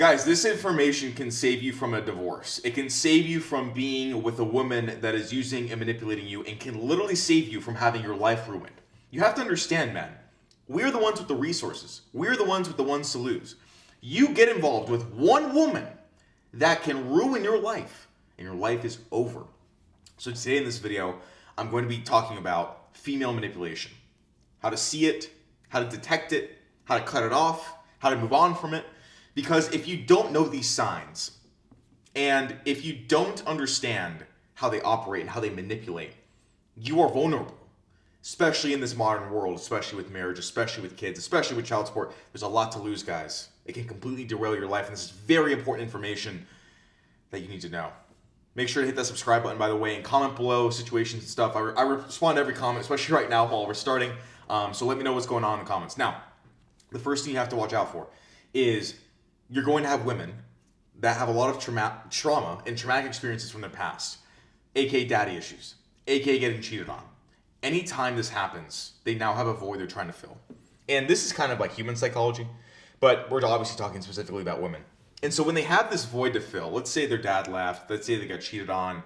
Guys, this information can save you from a divorce. It can save you from being with a woman that is using and manipulating you and can literally save you from having your life ruined. You have to understand, man, we're the ones with the resources. We're the ones with the ones to lose. You get involved with one woman that can ruin your life, and your life is over. So today in this video, I'm going to be talking about female manipulation. How to see it, how to detect it, how to cut it off, how to move on from it. Because if you don't know these signs, and if you don't understand how they operate and how they manipulate, you are vulnerable. Especially in this modern world, especially with marriage, especially with kids, especially with child support. There's a lot to lose, guys. It can completely derail your life, and this is very important information that you need to know. Make sure to hit that subscribe button, by the way, and comment below situations and stuff. I respond to every comment, especially right now while we're starting. So let me know what's going on in the comments. Now, the first thing you have to watch out for is you're going to have women that have a lot of trauma and traumatic experiences from their past, aka daddy issues, aka getting cheated on. Anytime this happens, they now have a void they're trying to fill. And this is kind of like human psychology, but we're obviously talking specifically about women. And so when they have this void to fill, let's say their dad left, let's say they got cheated on,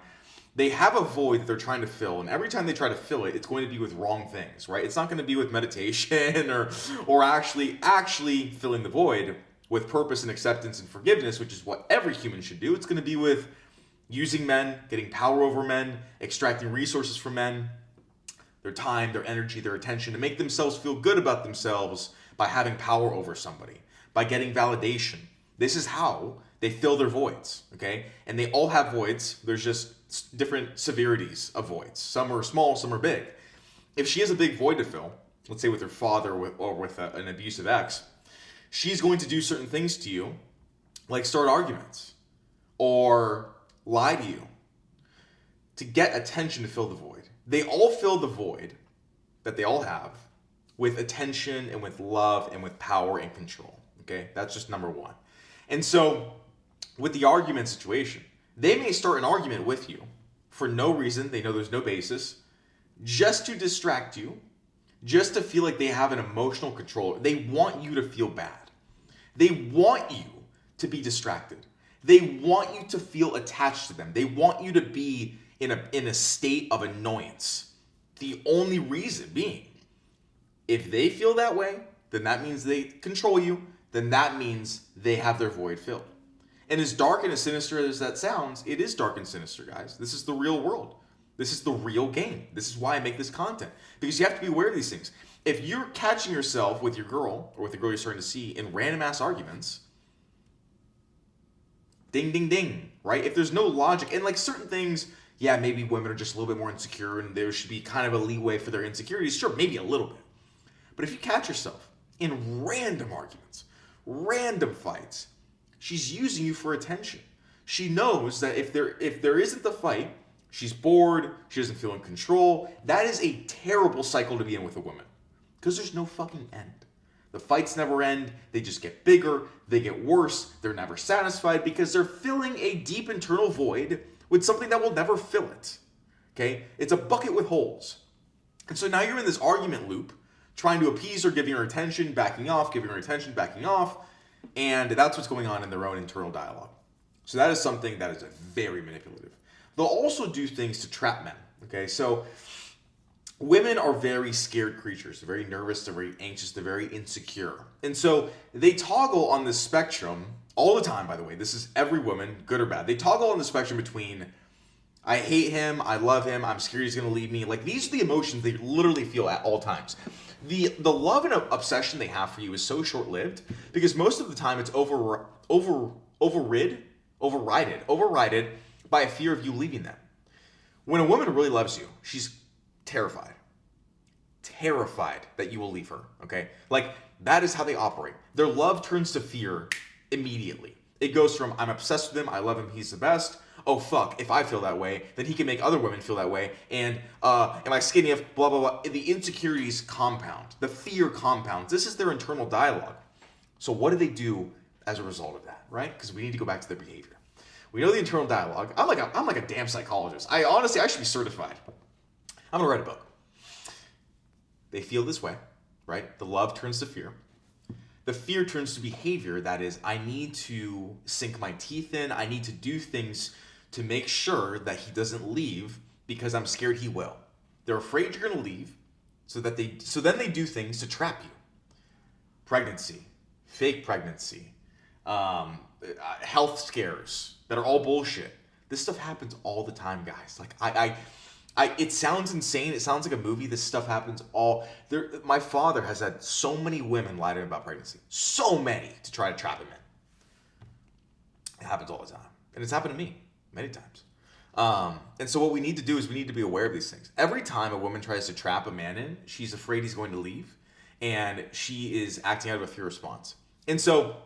they have a void that they're trying to fill, and every time they try to fill it, it's going to be with wrong things, right? It's not going to be with meditation or actually filling the void with purpose and acceptance and forgiveness, which is what every human should do. It's going to be with using men, getting power over men, extracting resources from men, their time, their energy, their attention, to make themselves feel good about themselves by having power over somebody, by getting validation. This is how they fill their voids, okay? And they all have voids. There's just different severities of voids. Some are small, some are big. If she has a big void to fill, let's say with her father or with an abusive ex, she's going to do certain things to you, like start arguments or lie to you to get attention to fill the void. They all fill the void that they all have with attention and with love and with power and control. Okay, that's just number one. And so with the argument situation, they may start an argument with you for no reason. They know there's no basis, just to distract you, just to feel like they have an emotional control. They want you to feel bad. They want you to be distracted. They want you to feel attached to them. They want you to be in a state of annoyance. The only reason being, if they feel that way, then that means they control you. Then that means they have their void filled. And as dark and as sinister as that sounds, it is dark and sinister, guys. This is the real world. This is the real game. This is why I make this content. Because you have to be aware of these things. If you're catching yourself with your girl, or with the girl you're starting to see, in random ass arguments, ding, ding, ding, right? If there's no logic, and like certain things, yeah, maybe women are just a little bit more insecure and there should be kind of a leeway for their insecurities. Sure, maybe a little bit. But if you catch yourself in random arguments, random fights, she's using you for attention. She knows that if there isn't the fight, she's bored, she doesn't feel in control. That is a terrible cycle to be in with a woman. Because there's no fucking end. The fights never end. They just get bigger. They get worse. They're never satisfied because they're filling a deep internal void with something that will never fill it. Okay? It's a bucket with holes. And so now you're in this argument loop, trying to appease her, giving her attention, backing off, giving her attention, backing off. And that's what's going on in their own internal dialogue. So that is something that is very manipulative. They'll also do things to trap men. Okay? So women are very scared creatures. They're very nervous, they're very anxious, they're very insecure. And so they toggle on this spectrum all the time, by the way. This is every woman, good or bad. They toggle on the spectrum between, I hate him, I love him, I'm scared he's going to leave me. Like, these are the emotions they literally feel at all times. The love and obsession they have for you is so short-lived because most of the time it's overridden by a fear of you leaving them. When a woman really loves you, she's terrified that you will leave her, okay? Like, that is how they operate. Their love turns to fear immediately. It goes from, I'm obsessed with him, I love him, he's the best. Oh, fuck, if I feel that way, then he can make other women feel that way. And am I skinny enough, blah, blah, blah. The insecurities compound. The fear compounds. This is their internal dialogue. So what do they do as a result of that, right? Because we need to go back to their behavior. We know the internal dialogue. I'm like a damn psychologist. I should be certified. I'm gonna write a book. They feel this way, right? The love turns to fear. The fear turns to behavior. That is, I need to sink my teeth in. I need to do things to make sure that he doesn't leave because I'm scared he will. They're afraid you're going to leave, so then they do things to trap you. Pregnancy, fake pregnancy, health scares that are all bullshit. This stuff happens all the time, guys. Like it sounds insane. It sounds like a movie. This stuff happens all there. My father has had so many women lie to him about pregnancy, so many to try to trap him in. It happens all the time, and it's happened to me many times. And so what we need to do is we need to be aware of these things. Every time a woman tries to trap a man in, she's afraid he's going to leave, and she is acting out of a fear response. And so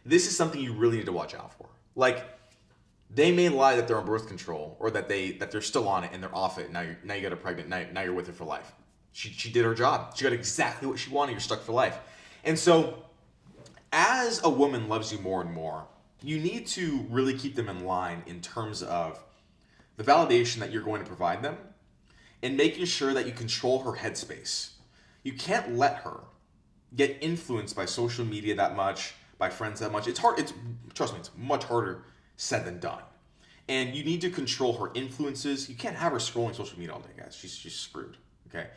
this is something you really need to watch out for. Like, they may lie that they're on birth control, or that they're still on it and they're off it. Now you got her pregnant. Now you're with her for life. She did her job. She got exactly what she wanted. You're stuck for life. And so, as a woman loves you more and more, you need to really keep them in line in terms of the validation that you're going to provide them, and making sure that you control her headspace. You can't let her get influenced by social media that much, by friends that much. It's hard. Trust me, it's much harder said than done. And you need to control her influences. You can't have her scrolling social media all day, guys. She's screwed. Okay.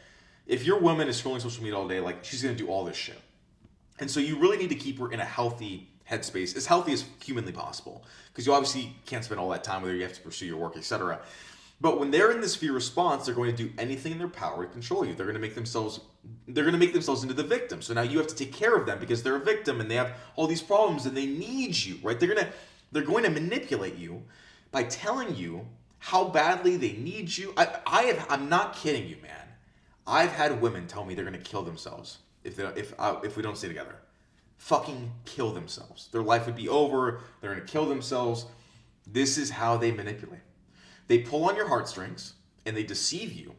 If your woman is scrolling social media all day, like, she's gonna do all this shit. And so you really need to keep her in a healthy headspace, as healthy as humanly possible, because you obviously can't spend all that time with her. You have to pursue your work, etc. But when they're in this fear response, they're going to do anything in their power to control you. They're going to make themselves into the victim. So now you have to take care of them because they're a victim and they have all these problems and they need you, right? They're going to manipulate you by telling you how badly they need you. I'm not kidding you, man. I've had women tell me they're going to kill themselves if we don't stay together. Fucking kill themselves. Their life would be over. They're going to kill themselves. This is how they manipulate. They pull on your heartstrings and they deceive you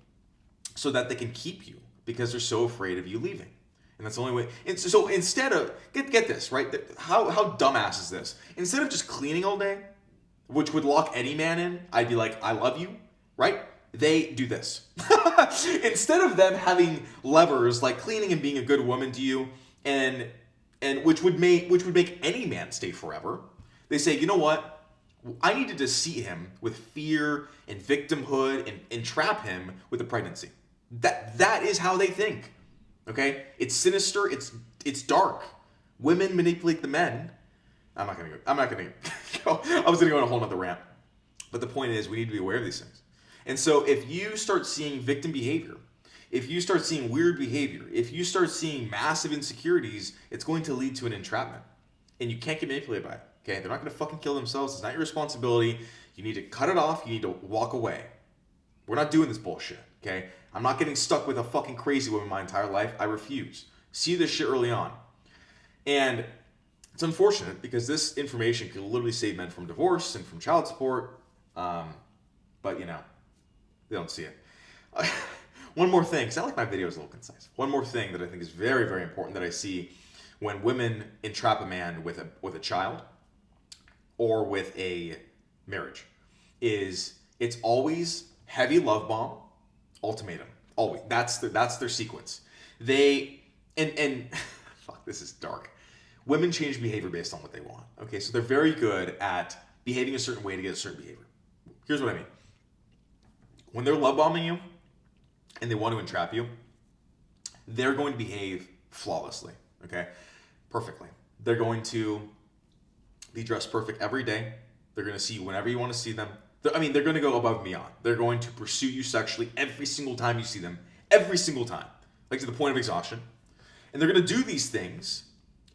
so that they can keep you because they're so afraid of you leaving. And that's the only way. And so instead of, get this, right? How dumbass is this? Instead of just cleaning all day, which would lock any man in, I'd be like, I love you, right? They do this. Instead of them having levers like cleaning and being a good woman to you, and which would make any man stay forever, they say, you know what? I need to deceive him with fear and victimhood and trap him with a pregnancy. That is how they think. Okay? It's sinister, it's dark. Women manipulate the men. I'm not gonna go. I was gonna go on a whole nother rant. But the point is, we need to be aware of these things. And so if you start seeing victim behavior, if you start seeing weird behavior, if you start seeing massive insecurities, it's going to lead to an entrapment. And you can't get manipulated by it. Okay? They're not going to fucking kill themselves. It's not your responsibility. You need to cut it off. You need to walk away. We're not doing this bullshit. Okay? I'm not getting stuck with a fucking crazy woman my entire life. I refuse. See this shit early on. And it's unfortunate because this information could literally save men from divorce and from child support. But, you know, they don't see it. One more thing, because I like my videos a little concise. One more thing that I think is very, very important that I see when women entrap a man with a child or with a marriage is it's always heavy love bomb, ultimatum. Always. That's their sequence. They and fuck, this is dark. Women change behavior based on what they want. Okay, so they're very good at behaving a certain way to get a certain behavior. Here's what I mean. When they're love bombing you and they want to entrap you, they're going to behave flawlessly, okay? Perfectly. They're going to be dressed perfect every day. They're going to see you whenever you want to see them. They're going to go above and beyond. They're going to pursue you sexually every single time you see them. Every single time. Like to the point of exhaustion. And they're going to do these things.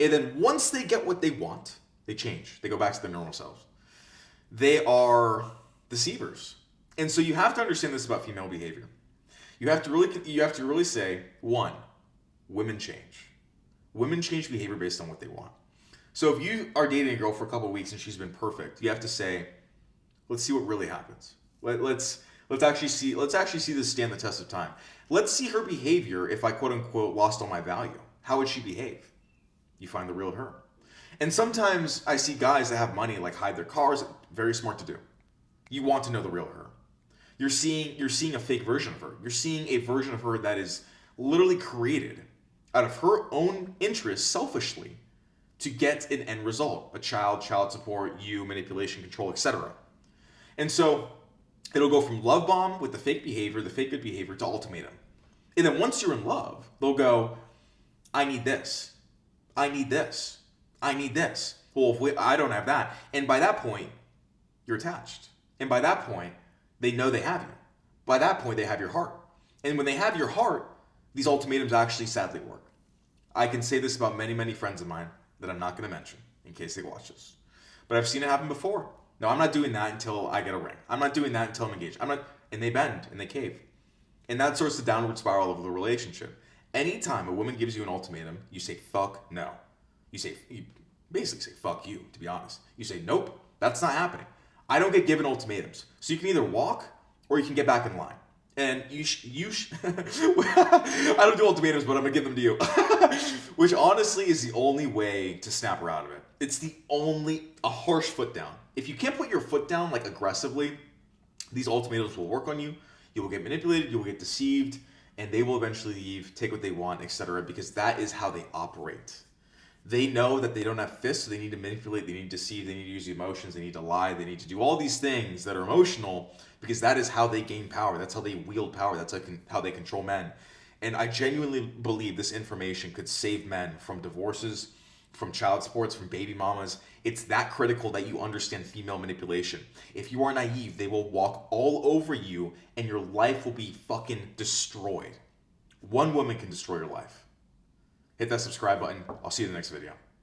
And then once they get what they want, they change. They go back to their normal selves. They are deceivers. And so you have to understand this about female behavior. You have to really say, one, women change. Women change behavior based on what they want. So if you are dating a girl for a couple of weeks and she's been perfect, you have to say, let's see what really happens. Let's actually see this stand the test of time. Let's see her behavior if I quote unquote lost all my value. How would she behave? You find the real her. And sometimes I see guys that have money like hide their cars. Very smart to do. You want to know the real her. You're seeing a fake version of her. You're seeing a version of her that is literally created out of her own interest selfishly to get an end result, a child, child support, you, manipulation, control, etc. And so it'll go from love bomb with the fake behavior, the fake good behavior, to ultimatum. And then once you're in love, they'll go, I need this. I need this. I need this. Well, I don't have that. And by that point, you're attached. And by that point, they know they have you. By that point, they have your heart. And when they have your heart, these ultimatums actually sadly work. I can say this about many, many friends of mine that I'm not going to mention in case they watch this. But I've seen it happen before. No, I'm not doing that until I get a ring. I'm not doing that until I'm engaged. And they bend and they cave. And that starts the downward spiral of the relationship. Anytime a woman gives you an ultimatum, you say, fuck no. You basically say, fuck you, to be honest. You say, nope, that's not happening. I don't get given ultimatums. So you can either walk or you can get back in line. And I don't do ultimatums, but I'm going to give them to you. Which honestly is the only way to snap her out of it. It's a harsh foot down. If you can't put your foot down like aggressively, these ultimatums will work on you. You will get manipulated, you will get deceived, and they will eventually leave, take what they want, etc. Because that is how they operate. They know that they don't have fists, so they need to manipulate, they need to deceive, they need to use emotions, they need to lie, they need to do all these things that are emotional because that is how they gain power. That's how they wield power. That's how they control men. And I genuinely believe this information could save men from divorces, from child supports, from baby mamas. It's that critical that you understand female manipulation. If you are naive, they will walk all over you and your life will be fucking destroyed. One woman can destroy your life. Hit that subscribe button. I'll see you in the next video.